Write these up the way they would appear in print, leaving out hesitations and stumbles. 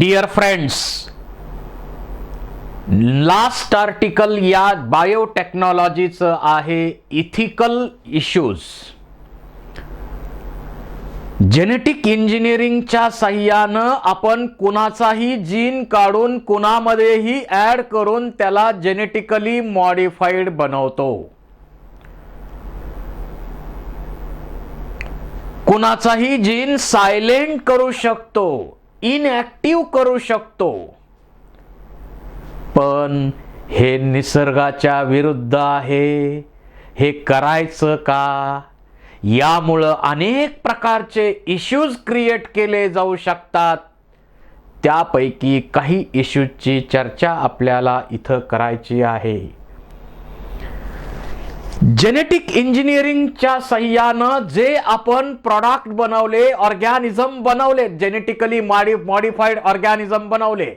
Dear friends, last article या बायोटेक्नॉलॉजीचं आहे ethical issues. Genetic इंजिनिअरिंगच्या साह्यानं आपण कुणाचाही जीन काढून कुणामध्येही ऍड करून त्याला जेनेटिकली मॉडिफाईड बनवतो. कुणाचाही जीन सायलेंट करू शकतो, इनएक्टिव्ह करू शकतो. पण हे निसर्गाच्या विरुद्ध आहे. हे करायचं का? यामुळं अनेक प्रकारचे इश्यूज क्रिएट केले जाऊ शकतात. त्यापैकी काही इश्यूजची चर्चा आपल्याला इथं करायची आहे. जेनेटिक इंजिनिअरिंगच्या साह्यानं जे आपण प्रॉडक्ट बनवले, ऑर्गॅनिझम बनवले, जेनेटिकली मॉडिफाईड ऑर्गॅनिझम बनवले,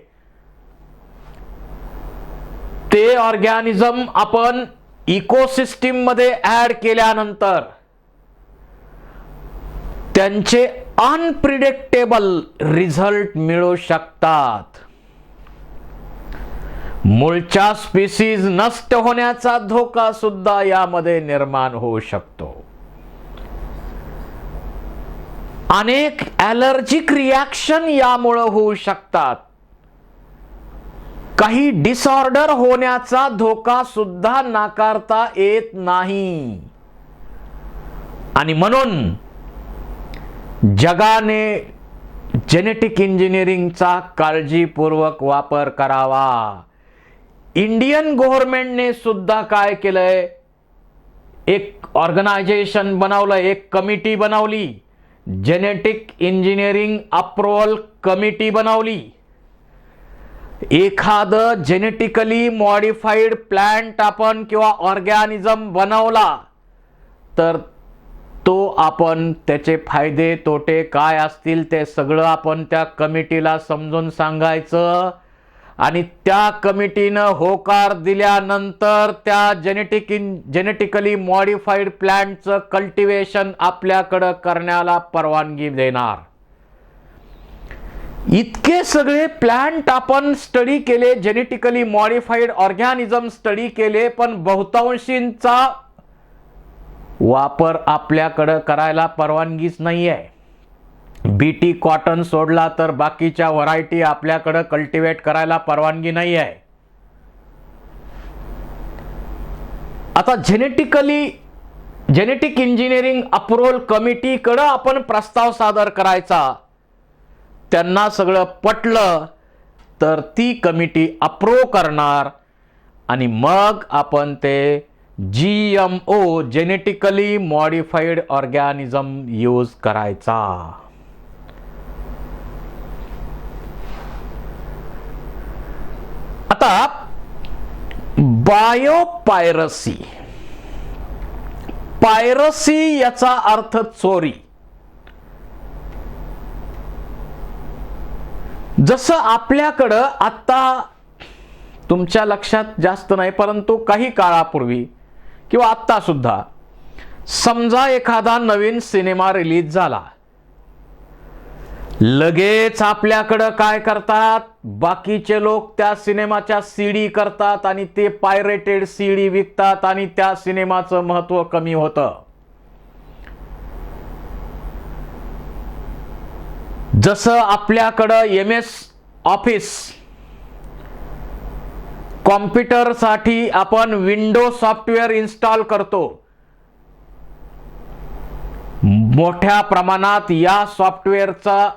ते ऑर्गॅनिझम आपण इकोसिस्टीम मध्ये ऍड केल्यानंतर त्यांचे अनप्रिडिक्टेबल रिझल्ट मिळू शकतात. मूळच्या स्पीसीज नष्ट होण्याचा धोका सुद्धा यामध्ये निर्माण होऊ शकतो. अनेक ॲलर्जिक रिॲक्शन यामुळे होऊ शकतात. काही डिसऑर्डर होण्याचा धोका सुद्धा नाकारता येत नाही. आणि म्हणून जगाने जेनेटिक इंजिनिअरिंगचा काळजीपूर्वक वापर करावा. इंडियन गव्हर्नमेंटने सुद्धा काय केलंय, एक ऑर्गनायझेशन बनवलं, एक कमिटी बनवली, जेनेटिक इंजिनिअरिंग अप्रूव्हल कमिटी बनवली. एखादं जेनेटिकली मॉडिफाईड प्लांट आपण किंवा ऑर्गॅनिझम बनवला तर तो आपण त्याचे फायदे तोटे काय असतील ते सगळं आपण त्या कमिटीला समजून सांगायचं. आणि त्या कमिटीनं होकार दिल्यानंतर त्या जेनेटिकली मॉडिफाईड प्लांटचं कल्टिवेशन आपल्याकडं करण्याला परवानगी देणार. इतके सगळे प्लांट आपण स्टडी केले, जेनेटिकली मॉडिफाईड ऑर्गॅनिझम स्टडी केले, पण बहुतांशींचा वापर आपल्याकडं करायला परवानगीच नाही आहे. बीटी कॉटन सोडला तर बाकीच्या व्हरायटी आपल्याकडं कल्टिवेट करायला परवानगी नाही आहे. आता जेनेटिक इंजिनिअरिंग अप्रूव्हल कमिटीकडं आपण प्रस्ताव सादर करायचा. त्यांना सगळं पटलं तर ती कमिटी अप्रूव्ह करणार आणि मग आपण ते GMO genetically modified organism use करायचा. आता बायोपायरसी, पायरसी याचा अर्थ चोरी. जसं आपल्याकडं आता तुमच्या लक्षात जास्त नाही, परंतु काही काळापूर्वी किंवा आत्ता सुद्धा समजा एखादा नवीन सिनेमा रिलीज झाला, लगेच आपल्याकडं काय करतात, बाकीचे लोक त्या सिनेमाच्या सीडी करतात आणि ते पायरेटेड सीडी विकतात आणि त्या सिनेमाचं महत्त्व कमी होतं. जसं आपल्याकडं MS ऑफिस कॉम्प्युटरसाठी आपण विंडो सॉफ्टवेअर इन्स्टॉल करतो, मोठ्या प्रमाणात या सॉफ्टवेअरचा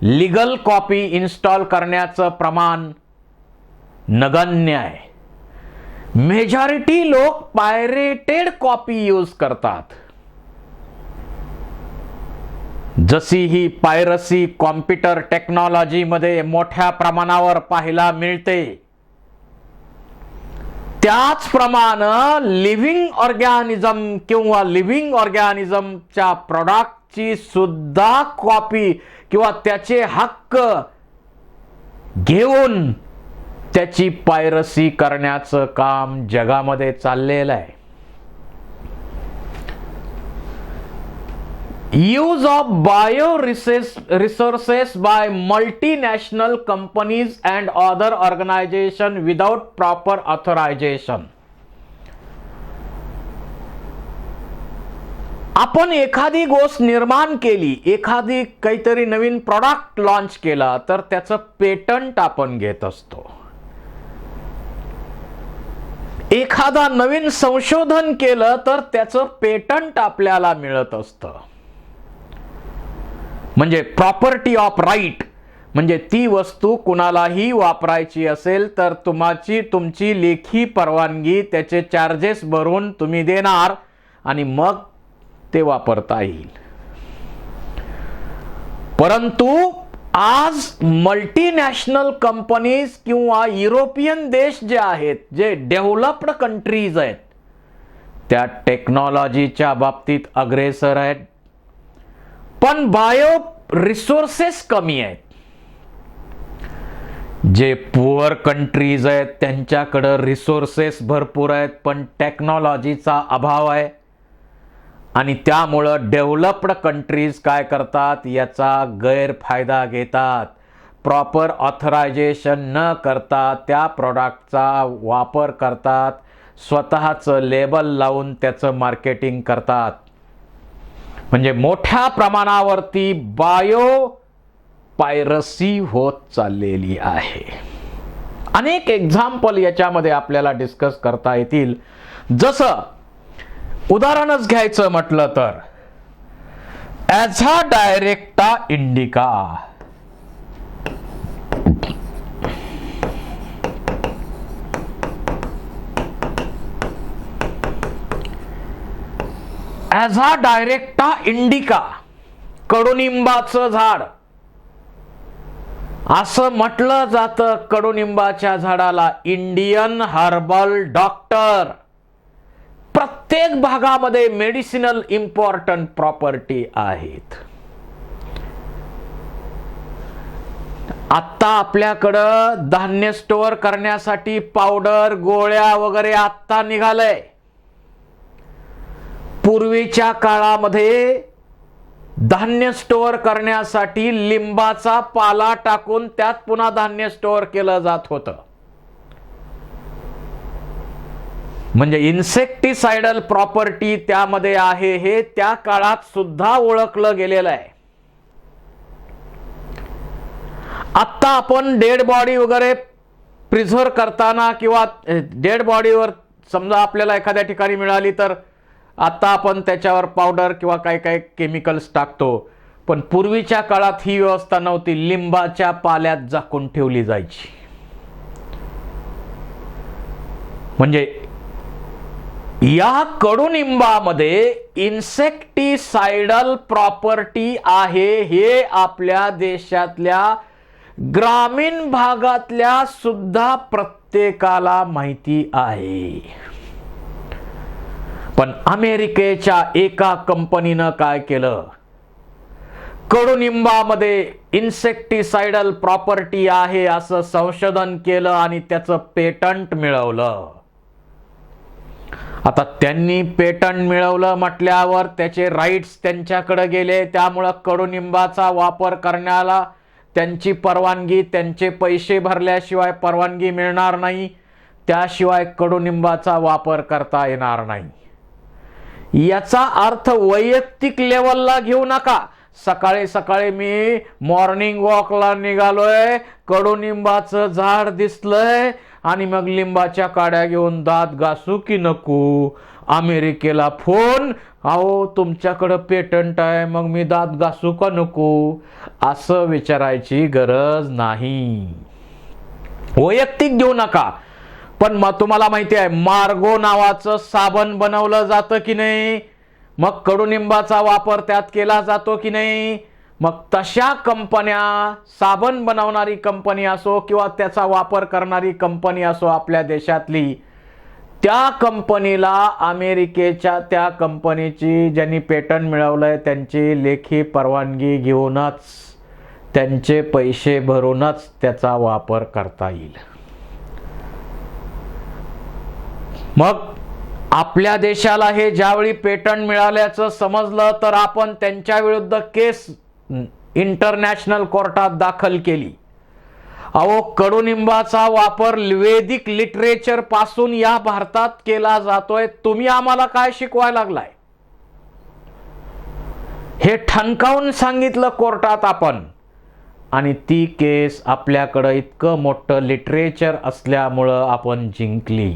लीगल कॉपी इन्स्टॉल करण्याचं प्रमाण नगण्य आहे. मेजॉरिटी लोक पायरेटेड कॉपी यूज करतात. जशी ही पायरसी कॉम्प्युटर टेक्नॉलॉजी मध्ये मोठ्या प्रमाणावर पाहायला मिळते, त्याचप्रमाणे लिव्हिंग ऑर्गॅनिझम किंवा लिव्हिंग ऑर्गॅनिझमच्या प्रॉडक्टची सुद्धा कॉपी किंवा त्याचे हक्क घेऊन त्याची पायरसी करण्याचं काम जगामध्ये चाललेलं आहे. use of bio resources by multinational companies and other organization without proper authorization. आपण एखादी गोष्ट निर्माण केली, एखादी काहीतरी नवीन प्रॉडक्ट लॉन्च केला, तर त्याचं पेटंट आपण घेत असतो. एखादा नवीन संशोधन केलं तर त्याचं पेटंट आपल्याला मिळत असतं. म्हणजे प्रॉपर्टी ऑफ राईट, म्हणजे ती वस्तू कुणालाही वापरायची असेल तर तुमची लेखी परवानगी, त्याचे चार्जेस भरून तुम्ही देणार आणि मग ते वापरता येईल. परंतु आज मल्टीनॅशनल कंपनीज किंवा युरोपियन देश जे आहेत, जे डेव्हलप्ड कंट्रीज आहेत, त्या टेक्नॉलॉजीच्या बाबतीत अग्रेसर आहेत, पण बायो रिसोर्सेस कमी आहेत. जे पुअर कंट्रीज आहेत त्यांच्याकडे रिसोर्सेस भरपूर आहेत, पण टेक्नॉलॉजीचा अभाव आहे. आणि त्यामुळं डेव्हलप्ड कंट्रीज काय करतात, याचा गैरफायदा घेतात. प्रॉपर ऑथरायझेशन न करता त्या प्रॉडक्टचा वापर करतात, स्वतःचं लेबल लावून त्याचं मार्केटिंग करतात. म्हणजे मोठ्या प्रमाणावरती बायो पायरसी होत चाललेली आहे. अनेक एक्झाम्पल याच्यामध्ये आपल्याला डिस्कस करता येतील. जसं उदाहरणच घ्यायचं म्हटलं तर ॲझा डायरेक्टा इंडिका. ॲझा डायरेक्टा इंडिका, कडुनिंबाचं झाड. असं म्हटलं जातं कडुनिंबाच्या झाडाला इंडियन हर्बल डॉक्टर. प्रत्येक भागामध्ये मेडिसिनल इम्पॉर्टंट प्रॉपर्टी आहेत. आता आपल्याकडं धान्य स्टोअर करण्यासाठी पावडर, गोळ्या वगैरे आता निघालंय. पूर्वीच्या काळामध्ये धान्य स्टोअर करण्यासाठी लिंबाचा पाला टाकून त्यात पुन्हा धान्य स्टोअर केलं जात होतं. म्हणजे इन्सेक्टिसाइडल प्रॉपर्टी त्यामध्ये आहे, हे त्या काळात सुद्धा ओळखलं गेलेलं आहे. आता आपण डेड बॉडी वगैरे प्रिझर्व करताना किंवा डेड बॉडीवर समजा आपल्याला एखाद्या ठिकाणी मिळाली तर आता आपण त्याच्यावर पावडर किंवा काही काही केमिकल्स टाकतो. पण पूर्वीच्या काळात ही व्यवस्था नव्हती. लिंबाच्या पाल्यात झाकून ठेवली जायची. म्हणजे या कडुनिंबामध्ये इन्सेक्टिसाइडल प्रॉपर्टी आहे, हे आपल्या देशातल्या ग्रामीण भागातल्या सुद्धा प्रत्येकाला माहिती आहे. पण अमेरिकेच्या एका कंपनीनं काय केलं, कडुनिंबामध्ये इन्सेक्टिसाइडल प्रॉपर्टी आहे असं संशोधन केलं आणि त्याचं पेटंट मिळवलं. आता त्यांनी पेटंट मिळवलं म्हटल्यावर त्याचे राईट्स त्यांच्याकडे गेले. त्यामुळं कडुनिंबाचा वापर करण्याला त्यांची परवानगी, त्यांचे पैसे भरल्याशिवाय परवानगी मिळणार नाही. त्याशिवाय कडुनिंबाचा वापर करता येणार नाही. याचा अर्थ वैयक्तिक लेवलला घेऊ नका. सकाळी सकाळी मी मॉर्निंग वॉकला निघालोय, कडुनिंबाचं झाड दिसलंय आणि मग लिंबाच्या काड्या घेऊन दात घासू की नको. अमेरिकेला फोन, अहो तुमच्याकडं पेटंट आहे, मग मी दात घासू का नको, असं विचारायची गरज नाही. वैयक्तिक घेऊ नका. पण मग तुम्हाला माहिती आहे मार्गो नावाचं साबण बनवलं जातं की नाही, मग कडुनिंबाचा वापर त्यात केला जातो की नाही. मग तशा कंपन्या, साबण बनवणारी कंपनी असो किंवा त्याचा वापर करणारी कंपनी असो आपल्या देशातली, त्या कंपनीला अमेरिकेच्या त्या कंपनीची ज्यांनी पेटंट मिळवलंय त्यांची लेखी परवानगी घेऊनच, त्यांचे पैसे भरूनच त्याचा वापर करता येईल. मग आपल्या देशाला हे ज्यावेळी पेटंट मिळाल्याचं समजलं तर आपण त्यांच्या विरुद्ध केस इंटरनॅशनल कोर्टात दाखल केली. अहो, कडुनिंबाचा वापर वैदिक लिटरेचर पासून या भारतात केला जातोय, तुम्ही आम्हाला काय शिकवायला लागलाय? हे ठणकावून सांगितलं कोर्टात आपण, आणि ती केस आपल्याकडं इतकं मोठं लिटरेचर असल्यामुळं आपण जिंकली.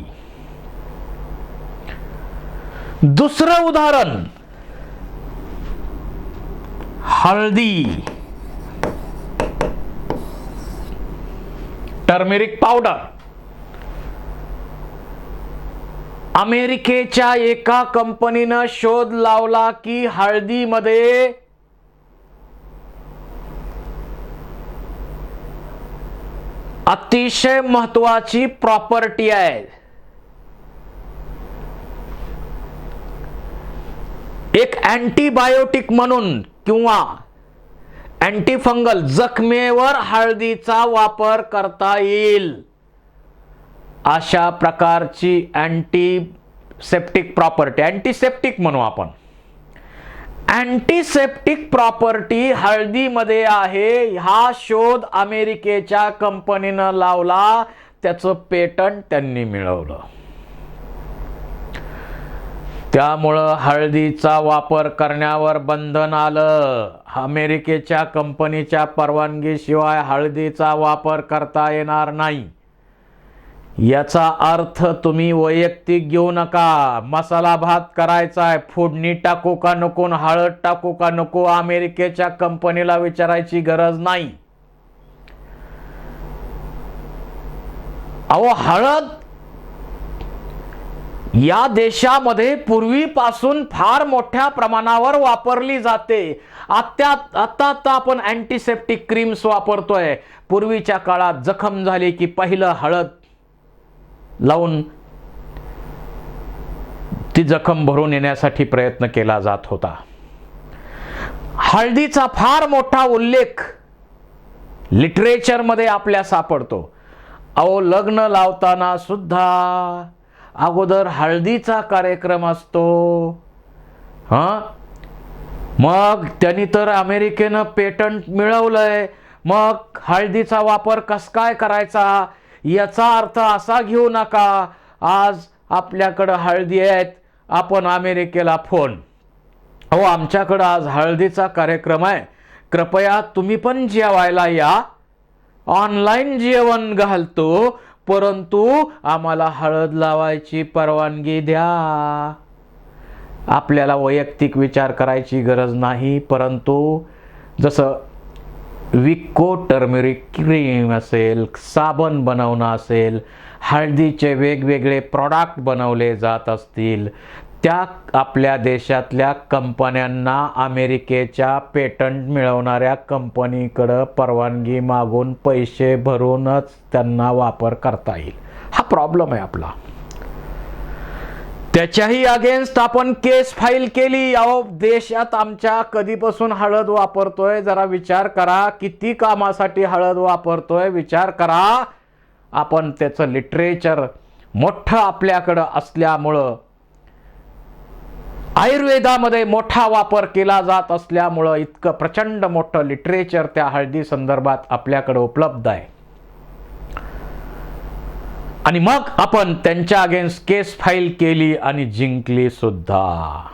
दुसरं उदाहरण, हळदी, टर्मेरिक पावडर. अमेरिकेच्या एका कंपनीनं शोध लावला की हळदीमध्ये अतिशय महत्वाची प्रॉपर्टी आहे. एक अँटीबायोटिक म्हणून किंवा अँटीफंगल, जखमेवर हळदीचा वापर करता येईल अशा प्रकारची अँटीसेप्टिक प्रॉपर्टी, अँटीसेप्टिक म्हणू आपण, अँटीसेप्टिक प्रॉपर्टी हळदीमध्ये आहे. हा शोध अमेरिकेच्या कंपनीनं लावला, त्याचं पेटंट त्यांनी मिळवलं. त्यामुळं हळदीचा वापर करण्यावर बंधन आलं. अमेरिकेच्या कंपनीच्या परवानगीशिवाय हळदीचा वापर करता येणार नाही. याचा अर्थ तुम्ही वैयक्तिक घेऊ नका. मसाला भात करायचाय, फोडणी टाकू का नको, हळद टाकू का नको, अमेरिकेच्या कंपनीला विचारायची गरज नाही. अहो, हळद या देशामध्ये पूर्वीपासून फार मोठ्या प्रमाणावर वापरली जाते. आता आपण अँटीसेप्टिक क्रीम्स वापरतोय. पूर्वीच्या काळात जखम झाली की पहिलं हळद लावून ती जखम भरून येण्यासाठी प्रयत्न केला जात होता. हळदीचा फार मोठा उल्लेख लिटरेचरमध्ये आपल्या सापडतो. अहो, लग्न लावताना सुद्धा अगोदर हळदीचा कार्यक्रम असतो. मग त्यांनी तर अमेरिकेनं पेटंट मिळवलंय. मग हळदीचा वापर कस काय करायचा याचा अर्थ असा घेऊ नका, आज आपल्याकडं हळदी आहेत, आपण अमेरिकेला फोन, अहो आमच्याकडं आज हळदीचा कार्यक्रम आहे, कृपया तुम्ही पण जेवायला या, ऑनलाईन जेवण घालतो, परंतु आम्हाला हळद लावायची परवानगी द्या. आपल्याला वैयक्तिक विचार करायची गरज नाही. परंतु जसं विको टर्मेरिक क्रीम असेल, साबण बनवणं असेल, हळदीचे वेगवेगळे प्रॉडक्ट बनवले जात असतील, त्या आपल्या देशातल्या कंपन्यांना अमेरिकेच्या पेटंट मिळवणाऱ्या कंपनीकडे परवानगी मागून पैसे भरूनच त्यांना वापर करता येईल. हा प्रॉब्लेम आहे आपला. त्याच्याही अगेन्स्ट आपण केस फाईल केली. अहो, देशात आमच्या कधीपासून हळद वापरतोय जरा विचार करा. किती कामासाठी हळद वापरतोय विचार करा. आपण त्याचं लिटरेचर मोठं आपल्याकडं असल्यामुळं, आयुर्वेदामध्ये मोठा वापर केला जात असल्यामुळं इतकं प्रचंड मोठं लिटरेचर त्या हळदी संदर्भात आपल्याकडे उपलब्ध आहे. आणि मग आपण त्यांच्या अगेन्स्ट केस फाईल केली आणि जिंकली सुद्धा.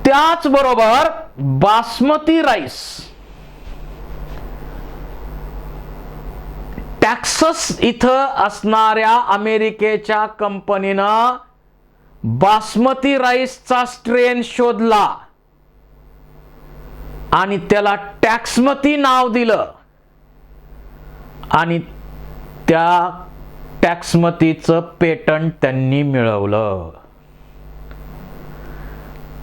त्याचबरोबर बासमती राईस, टेक्सास इथं असणाऱ्या अमेरिकेच्या कंपनीनं बासमती राईसचा स्ट्रेन शोधला आणि त्याला टॅक्समती नाव दिलं आणि त्या टॅक्समतीचं पेटंट त्यांनी मिळवलं.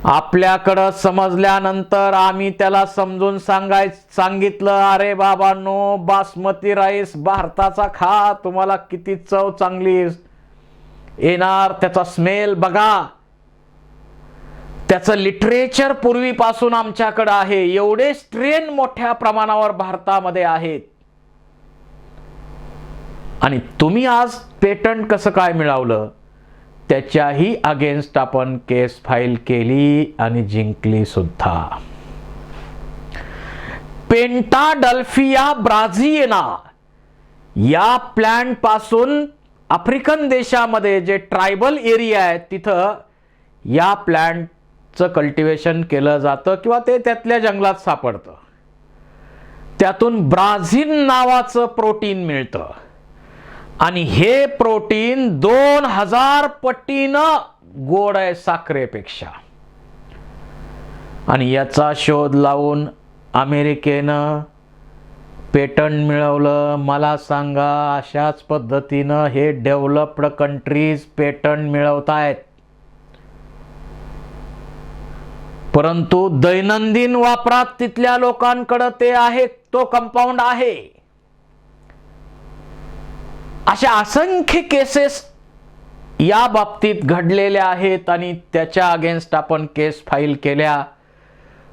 आपल्याकडं समजल्यानंतर आम्ही त्याला समजून सांगितलं, अरे बाबांनो, बासमती राईस भारताचा खा, तुम्हाला किती चव चांगली येणार, त्याचा स्मेल बघा. त्याचं लिटरेचर पूर्वीपासून आमच्याकडे आहे. एवढे स्ट्रेन मोठ्या प्रमाणावर भारतामध्ये आहेत. आणि तुम्ही आज पेटंट कसं काय मिळवलं त्याच्याही अगेन्स्ट आपण केस फाईल केली आणि जिंकली सुद्धा. पेंटाडल्फिया ब्राझिलिना या प्लांट पासून आफ्रिकन देशामध्ये जे ट्रायबल एरिया आहे तिथं या प्लांटचं कल्टिवेशन केलं जातं किंवा ते त्यातल्या जंगलात सापडतं. त्यातून ब्राझिल नावाचं प्रोटीन मिळतं आणि हे प्रोटीन 2000 पटीनं गोड आहे साखरेपेक्षा. आणि याचा शोध लावून अमेरिकेनं पेटंट मिळवलं. मला सांगा, अशाच पद्धतीनं हे डेव्हलप्ड कंट्रीज पेटंट मिळवतायत. परंतु दैनंदिन वापरात तिथल्या लोकांकडे ते आहे, तो कंपाऊंड आहे. अशा असंख्य केसेस या बाबतीत घडलेल्या आहेत आणि त्याच्या अगेन्स्ट आपण केस फाईल केल्या.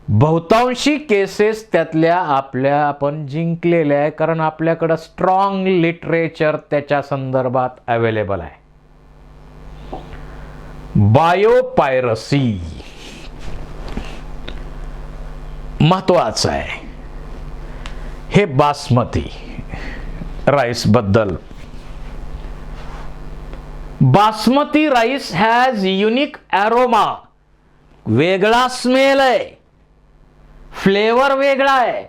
बहुतांशी केसेस त्यातल्या आपल्या आपण जिंकलेल्या आहे, कारण आपल्याकडं स्ट्रॉंग लिटरेचर त्याच्या संदर्भात अवेलेबल आहे. बायोपायरसी महत्वाचं आहे. हे बासमती राईस बद्दल. Basmati rice has unique aroma, वेगळा स्मेल आहे, फ्लेवर वेगळा आहे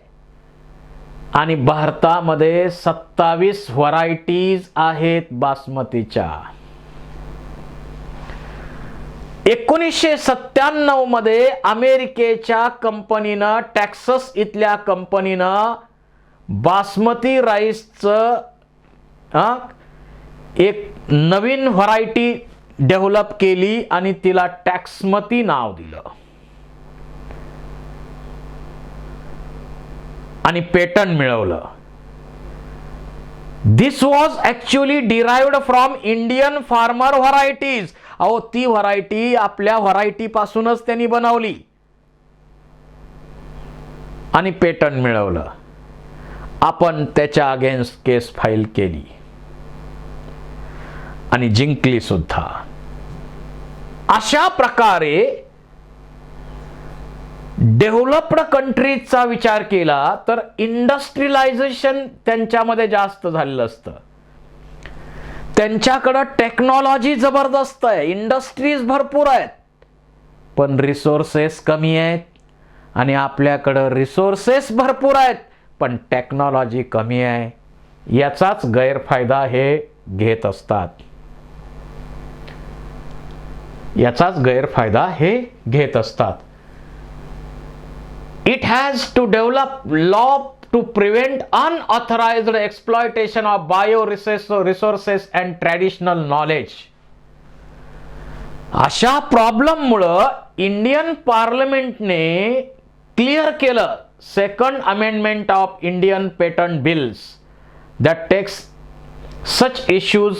आणि भारतामध्ये 27 व्हरायटीज आहेत बासमतीच्या. 1997 मध्ये अमेरिकेच्या कंपनीनं, टेक्सास इथल्या कंपनीनं बासमती राईसचं एक नवीन व्हरायटी डेव्हलप केली आणि तिला टॅक्समती नाव दिलं आणि पेटंट मिळवलं. This was actually derived from Indian farmer varieties. अहो, ती व्हरायटी आपल्या व्हरायटी पासूनच त्यांनी बनवली आणि पेटंट मिळवलं. आपण त्याच्या अगेन्स्ट केस फाईल केली आणि जिंकली सुद्धा. अशा प्रकारे डेव्हलप्ड कंट्रीजचा विचार केला तर इंडस्ट्रियलायझेशन त्यांच्यामध्ये जास्त झालेलं असतं. त्यांच्याकडं टेक्नॉलॉजी जबरदस्त आहे, इंडस्ट्रीज भरपूर आहेत, पण रिसोर्सेस कमी आहेत. आणि आपल्याकडं रिसोर्सेस भरपूर आहेत पण टेक्नॉलॉजी कमी आहे. याचाच गैरफायदा हे घेत असतात. याचाच गैरफायदा हे घेत असतात. It has to develop law to prevent unauthorized exploitation of resources and traditional knowledge. अशा प्रॉब्लेम मुळे इंडियन पार्लमेंटने क्लिअर केलं second amendment of Indian patent bills that takes such issues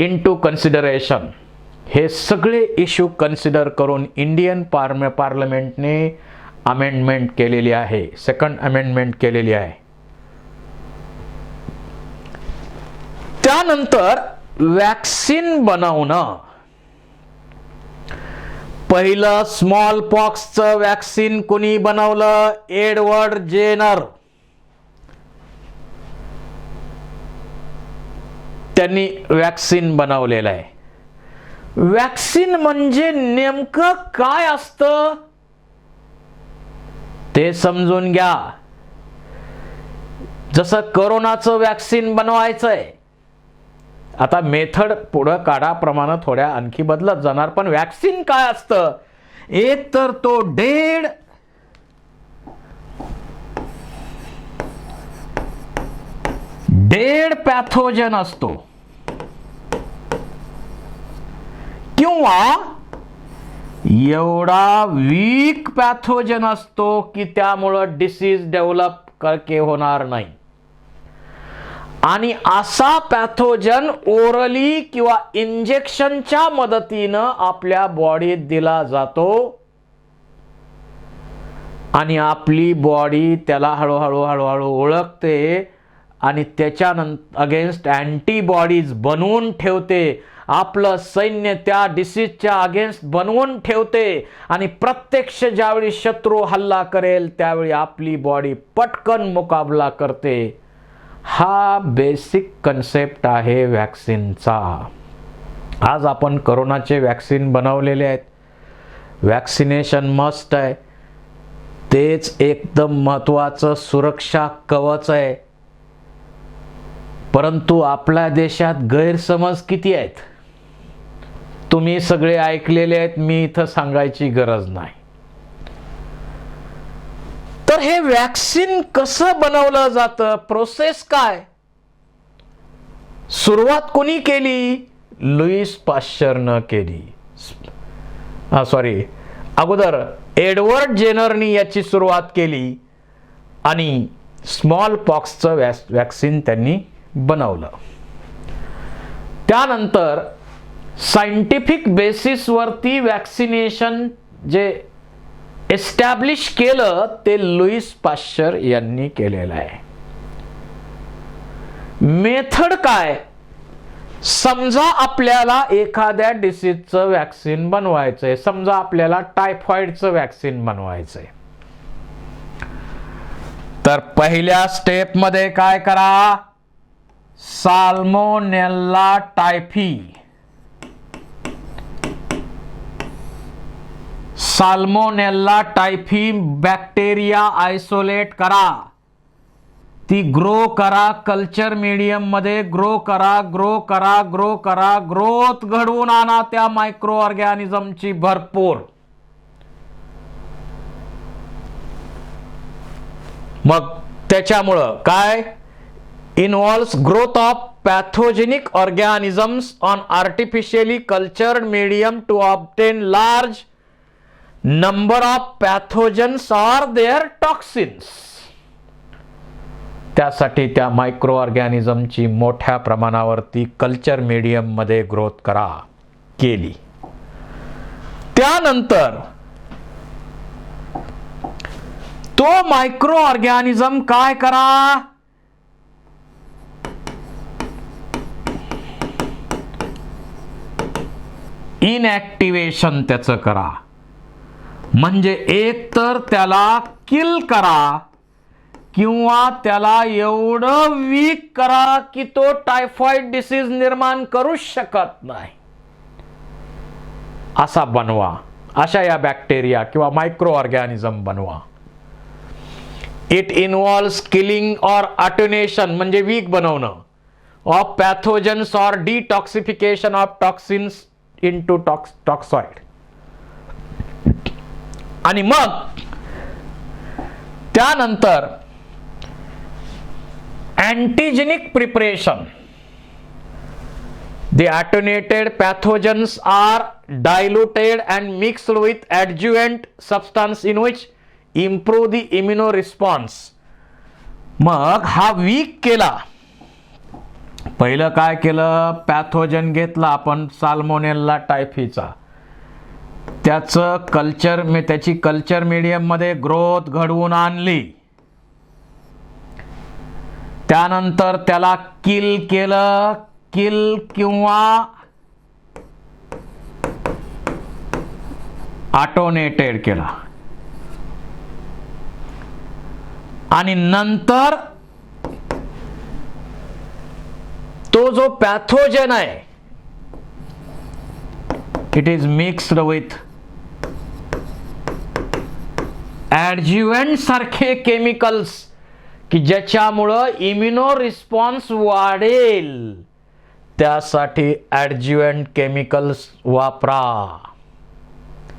into consideration. हे सगळे इश्यू कन्सिडर करून Indian पार्लमेंटने amendment केलेली आहे, second amendment केलेली आहे. त्यानंतर वॅक्सिन बनवणं. पहिलं स्मॉल पॉक्सचं वॅक्सिन कोणी बनवलं? Edward Jenner. त्यांनी वॅक्सिन बनवलेलं आहे. वॅक्सिन म्हणजे नेमकं काय असतं ते समजून घ्या. जसं कोरोनाचं वॅक्सिन बनवायचंय, आता मेथड पुढं काळाप्रमाणे थोड्या आणखी बदलत जाणार, पण वॅक्सिन काय असतं? एक तर तो डेड पॅथोजन असतो किंवा एवढा वीक पॅथोजन असतो की त्यामुळं डिसीज डेव्हलप होणार नाही. आणि असा पॅथोजन ओरली किंवा इंजेक्शनच्या मदतीनं आपल्या बॉडीत दिला जातो आणि आपली बॉडी त्याला हळूहळू ओळखते आणि त्याच्यानंतर अगेन्स्ट अँटीबॉडीज बनवून ठेवते. आपलं सैन्य त्या डिसीजच्या अगेन्स्ट बनवून ठेवते आणि प्रत्यक्ष ज्यावेळी शत्रू हल्ला करेल त्यावेळी आपली बॉडी पटकन मुकाबला करते. हा बेसिक कन्सेप्ट आहे वॅक्सिनचा. आज आपण कोरोनाचे वॅक्सिन बनवलेले आहेत. वॅक्सिनेशन मस्ट आहे. तेच एकदम महत्त्वाचं सुरक्षा कवच आहे. परंतु आपल्या देशात गैरसमज किती आहेत तुम्ही सगळे ऐकलेले आहेत. मी इथं सांगायची गरज नाही. तर हे वॅक्सिन कसं बनवलं जातं, प्रोसेस काय, सुरुवात कोणी केली? लुईस पाश्चरनं केली. अगोदर एडवर्ड जेनरनी याची सुरुवात केली आणि स्मॉल पॉक्सचं वॅक्सिन त्यांनी बनवलं. त्यानंतर सायंटिफिक बेसिसवरती वॅक्सिनेशन जे एस्टॅब्लिश केलं ते लुईस पाश्चर यांनी केलेलं आहे. मेथड काय? समजा आपल्याला एखाद्या डिसीजचं वॅक्सिन बनवायचंय. समजा आपल्याला टायफॉइडचं वॅक्सिन बनवायचंय. तर पहिल्या स्टेप मध्ये काय करा? Salmonella typhi, Salmonella typhi bacteria isolate करा. ती ग्रो करा, कल्चर मीडियम मध्ये ग्रो करा, ग्रो करा, ग्रो करा. ग्रोथ घडवून आणा त्या मायक्रो ऑर्गॅनिझमची भरपूर. मग त्याच्यामुळं काय? Involves growth of pathogenic organisms on artificially cultured medium to obtain large number of pathogens or their toxins. त्यासाठी त्या मायक्रो ऑर्गॅनिझमची मोठ्या प्रमाणावरती कल्चर मीडियम मध्ये ग्रोथ करा केली. त्यानंतर तो मायक्रो ऑर्गॅनिझम काय करा? इनएक्टिवेशन त्याचं करा. म्हणजे एक तर त्याला किल करा किंवा त्याला एवढं वीक करा की तो टायफॉइड डिसीज निर्माण करू शकत नाही असा बनवा. अशा या बॅक्टेरिया किंवा मायक्रो ऑर्गॅनिझम बनवा. It involves killing or attenuation म्हणजे वीक बनवणं of pathogens or detoxification of toxins into toxoid. आणि मग त्यानंतर antigenic preparation. The attenuated pathogens are diluted and mixed with adjuvant substance in which improve the immunoresponse. मग हा weak केला. पहिलं काय केलं? पॅथोजन घेतला आपण साल्मोनेल्ला टायफीचा. त्याची कल्चर मीडियम मध्ये ग्रोथ घडवून आणली. त्यानंतर त्याला किल केलं. किल किंवा अटोनेटेड केला. आणि नंतर तो जो पॅथोजन आहे इट इज मिक्स्ड विथ ॲडज्युव्हंट सारखे केमिकल्स की ज्याच्यामुळं इम्युनो रिस्पॉन्स वाढेल. त्यासाठी ॲडज्युव्हंट केमिकल्स वापरा,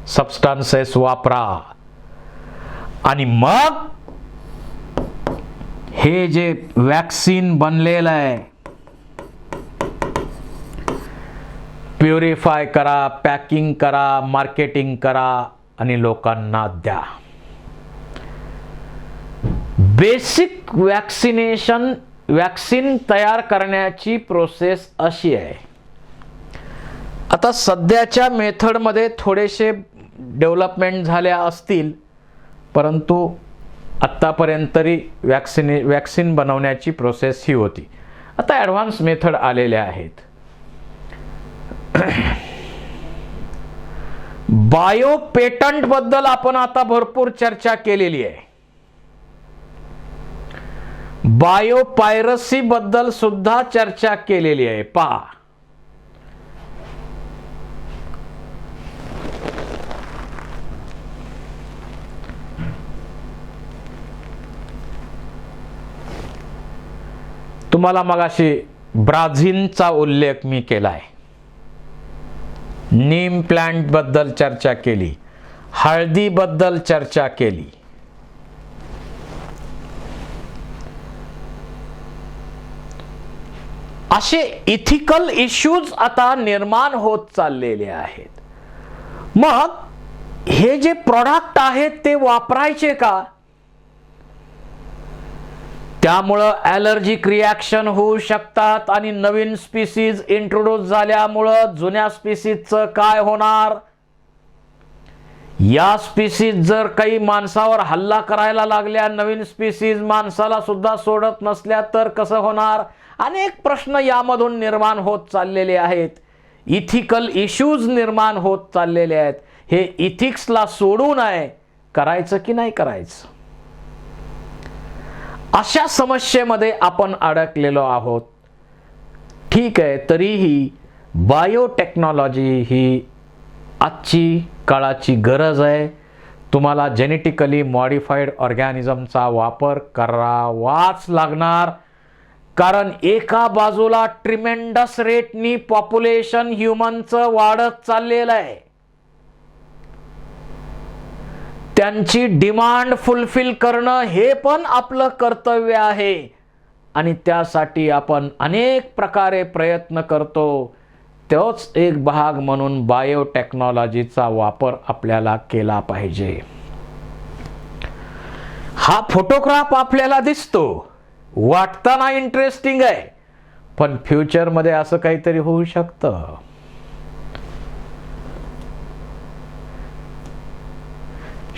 सबस्टन्सेस वापरा. आणि मग हे जे वॅक्सिन बनलेलं आहे प्युरिफाय करा, पॅकिंग करा, मार्केटिंग करा आणि लोकांना द्या. बेसिक वॅक्सिन तयार करण्याची प्रोसेस अशी आहे. आता सध्याच्या मेथडमध्ये थोडेसे डेव्हलपमेंट झाल्या असतील, परंतु आत्तापर्यंत तरी वॅक्सिन बनवण्याची प्रोसेस ही होती. आता ॲडव्हान्स मेथड आलेल्या आहेत. बायो पेटंट बद्दल आपण आता भरपूर चर्चा केलेली आहे. बायो पायरसी बद्दल सुद्धा चर्चा केलेली आहे. पहा, तुम्हाला मगाशी ब्राझीलचा उल्लेख मी केलाय. नीम प्लांट बद्दल चर्चा केली, हळदी बद्दल चर्चा केली. असे इथिकल इश्यूज आता निर्माण होत चाललेले आहेत. मग हे जे प्रॉडक्ट आहेत ते वापरायचे का? त्यामुळं ॲलर्जिक रिॲक्शन होऊ शकतात आणि नवीन स्पीसीज इंट्रोड्यूस झाल्यामुळं जुन्या स्पीसीजचं काय होणार? या स्पीसीज जर काही माणसावर हल्ला करायला लागल्या, नवीन स्पीसीज माणसाला सुद्धा सोडत नसल्या तर कसं होणार? अनेक प्रश्न यामधून निर्माण होत चाललेले आहेत. इथिकल इश्यूज निर्माण होत चाललेले आहेत. हे इथिक्सला सोडू नये, करायचं की नाही करायचं? अशा समस्येमध्ये आपण अडकलेलो आहोत. ठीक आहे, तरीही बायोटेक्नॉलॉजी ही आजची काळाची गरज आहे. तुम्हाला जेनेटिकली मॉडिफाईड ऑर्गॅनिझमचा वापर करावाच लागणार, कारण एका बाजूला ट्रिमेंडस रेटनी पॉप्युलेशन ह्युमनचं वाढत चाललेलं आहे. त्यांची डिमांड फुलफिल करणं हे पण आपलं कर्तव्य आहे आणि त्यासाठी आपण अनेक प्रकारे प्रयत्न करतो. तोच एक भाग म्हणून बायोटेक्नॉलॉजीचा वापर आपल्याला केला पाहिजे. हा फोटोग्राफ आपल्याला दिसतो, वाटताना इंटरेस्टिंग आहे, पण फ्युचरमध्ये असं काहीतरी होऊ शकतं.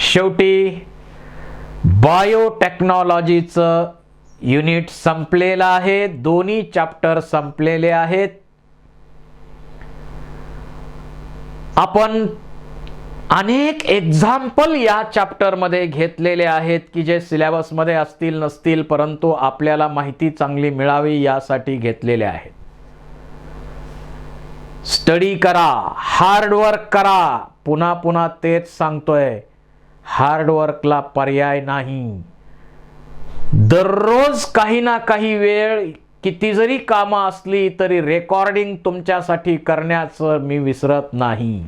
शेवटी बायोटेक्नॉलॉजीचं युनिट संपलेलं आहे. दोन्ही चॅप्टर संपलेले आहेत. आपण अनेक एक्झाम्पल या चॅप्टरमध्ये घेतलेले आहेत की जे सिलेबसमध्ये असतील नसतील, परंतु आपल्याला माहिती चांगली मिळावी यासाठी घेतलेले आहेत. स्टडी करा, हार्डवर्क करा. पुन्हा पुन्हा तेच सांगतोय, हार्डवर्कला पर्याय नाही. दररोज काही ना काही वेळ, किती जरी कामं असली तरी रेकॉर्डिंग तुमच्यासाठी करण्याचं मी विसरत नाही.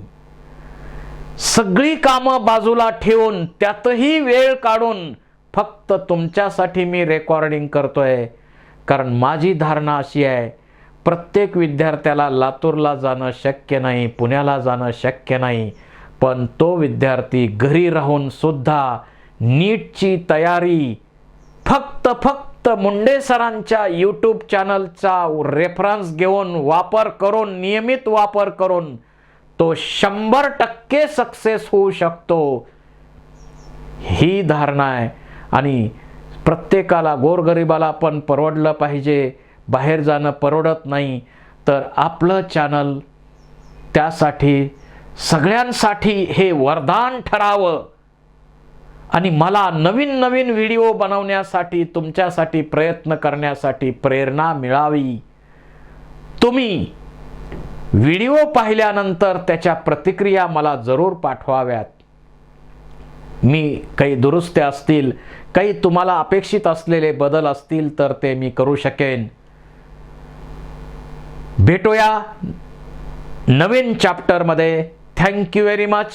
सगळी कामं बाजूला ठेवून त्यातही वेळ काढून फक्त तुमच्यासाठी मी रेकॉर्डिंग करतोय. कारण माझी धारणा अशी आहे, प्रत्येक विद्यार्थ्याला लातूरला जाणं शक्य नाही, पुण्याला जाणं शक्य नाही, पण तो विद्यार्थी घरी राहून सुद्धा नीटची तयारी फक्त मुंडे सरांच्या यूट्यूब चॅनलचा रेफरन्स घेऊन, वापर करून, नियमित वापर करून तो 100% सक्सेस होऊ शकतो. ही धारणा आहे. आणि प्रत्येकाला, गोरगरिबाला पण परवडलं पाहिजे. बाहेर जाणं परवडत नाही, तर आपलं चॅनल त्यासाठी सगळ्यांसाठी हे वरदान ठरावं आणि मला नवीन नवीन व्हिडिओ बनवण्यासाठी, तुमच्यासाठी प्रयत्न करण्यासाठी प्रेरणा मिळावी. तुम्ही व्हिडिओ पाहिल्यानंतर त्याच्या प्रतिक्रिया मला जरूर पाठवाव्यात. मी काही दुरुस्त्या असतील, काही तुम्हाला अपेक्षित असलेले बदल असतील तर ते मी करू शकेन. भेटूया नवीन चॅप्टरमध्ये. Thank you very much.